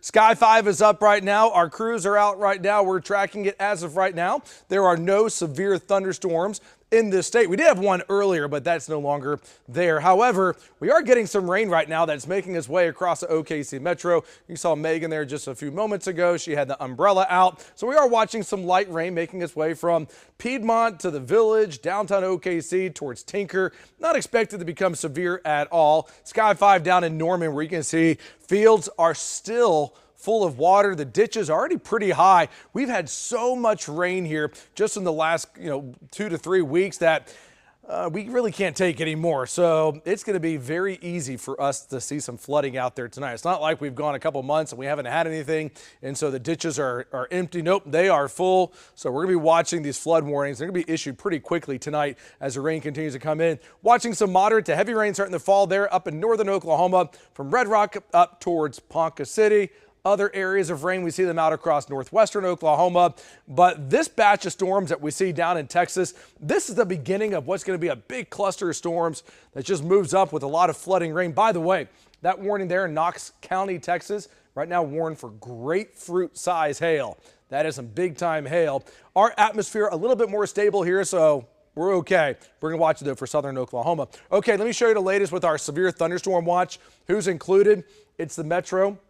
Sky 5 is up right now. Our crews are out right now. We're tracking it as of right now. There are no severe thunderstorms in this state. We did have one earlier, but that's no longer there. However, we are getting some rain right now that's making its way across the OKC Metro. You saw Megan there just a few moments ago. She had the umbrella out. So we are watching some light rain making its way from Piedmont to the Village, downtown OKC towards Tinker. Not expected to become severe at all. Sky 5 down in Norman, where you can see fields are still full of water. The ditches are already pretty high. We've had so much rain here just in the last 2 to 3 weeks that we really can't take anymore. So it's going to be very easy for us to see some flooding out there tonight. It's not like we've gone a couple months and we haven't had anything, and so the ditches are empty. Nope, they are full. So we're going to be watching these flood warnings. They're going to be issued pretty quickly tonight as the rain continues to come in. Watching some moderate to heavy rain starting to fall there up in northern Oklahoma from Red Rock up towards Ponca City. Other areas of rain, we see them out across northwestern Oklahoma. But this batch of storms that we see down in Texas, this is the beginning of what's going to be a big cluster of storms that just moves up with a lot of flooding rain. By the way, that warning there in Knox County, Texas, right now warned for grapefruit size hail. That is some big time hail. Our atmosphere a little bit more stable here, so we're okay. We're going to watch it though for southern Oklahoma. Okay, let me show you the latest with our severe thunderstorm watch. Who's included? It's the Metro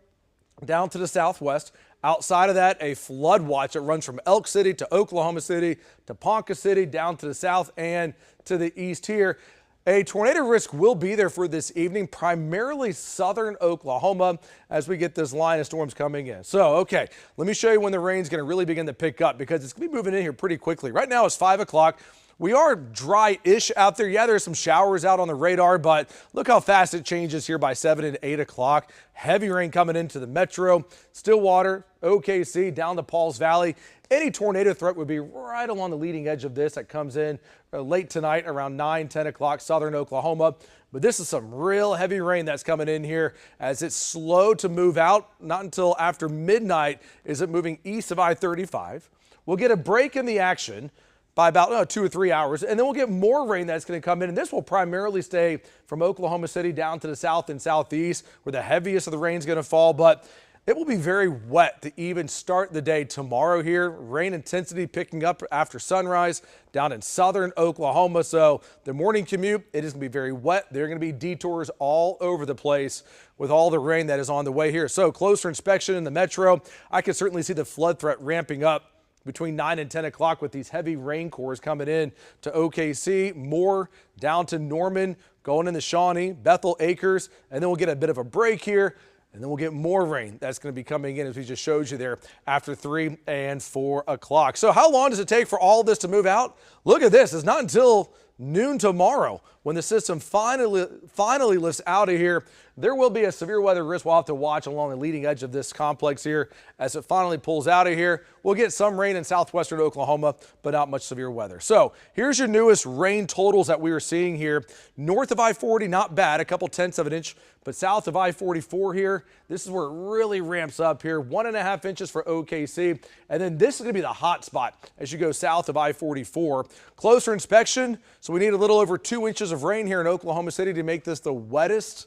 down to the southwest. Outside of that, a flood watch that runs from Elk City to Oklahoma City to Ponca City down to the south and to the east here. A tornado risk will be there for this evening, primarily southern Oklahoma as we get this line of storms coming in. So, okay, let me show you when the rain's going to really begin to pick up because it's going to be moving in here pretty quickly. Right now it's 5 o'clock. We are dry-ish out there. Yeah, there's some showers out on the radar, but look how fast it changes here by 7 and 8 o'clock. Heavy rain coming into the metro, Stillwater, OKC, down to Pauls Valley. Any tornado threat would be right along the leading edge of this that comes in late tonight around 9, 10 o'clock, southern Oklahoma. But this is some real heavy rain that's coming in here as it's slow to move out. Not until after midnight is it moving east of I-35. We'll get a break in the action by about 2 or 3 hours, and then we'll get more rain that's going to come in, and this will primarily stay from Oklahoma City down to the south and southeast where the heaviest of the rain is going to fall, but it will be very wet to even start the day tomorrow here. Rain intensity picking up after sunrise down in southern Oklahoma, so the morning commute, it is going to be very wet. There are going to be detours all over the place with all the rain that is on the way here. So closer inspection in the metro, I can certainly see the flood threat ramping up between 9 and 10 o'clock with these heavy rain cores coming in to OKC, more down to Norman, going into Shawnee, Bethel Acres, and then we'll get a bit of a break here, and then we'll get more rain that's going to be coming in as we just showed you there after 3 and 4 o'clock. So how long does it take for all of this to move out? Look at this. It's not until noon tomorrow when the system finally lifts out of here. There will be a severe weather risk we'll have to watch along the leading edge of this complex here as it finally pulls out of here. We'll get some rain in southwestern Oklahoma, but not much severe weather. So here's your newest rain totals that we are seeing here. North of I-40, not bad, a couple tenths of an inch, but south of I-44 here, this is where it really ramps up here. 1.5 inches for OKC, and then this is going to be the hot spot as you go south of I-44. Closer inspection, so we need a little over 2 inches of rain here in Oklahoma City to make this the wettest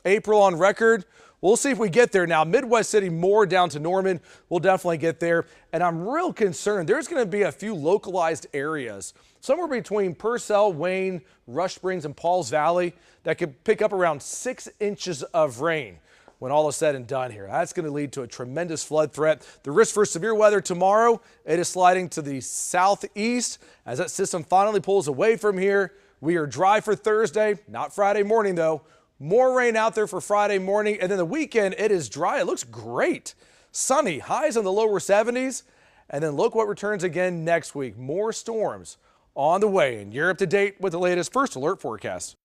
April on record. We'll see if we get there now. Midwest City, more down to Norman. We'll definitely get there. And I'm real concerned. There's going to be a few localized areas, somewhere between Purcell, Wayne, Rush Springs, and Pauls Valley that could pick up around 6 inches of rain when all is said and done here. That's going to lead to a tremendous flood threat. The risk for severe weather tomorrow, it is sliding to the southeast as that system finally pulls away from here. We are dry for Thursday, not Friday morning though. More rain out there for Friday morning, and then the weekend, it is dry. It looks great. Sunny, highs in the lower 70s, and then look what returns again next week. More storms on the way, and you're up to date with the latest First Alert forecast.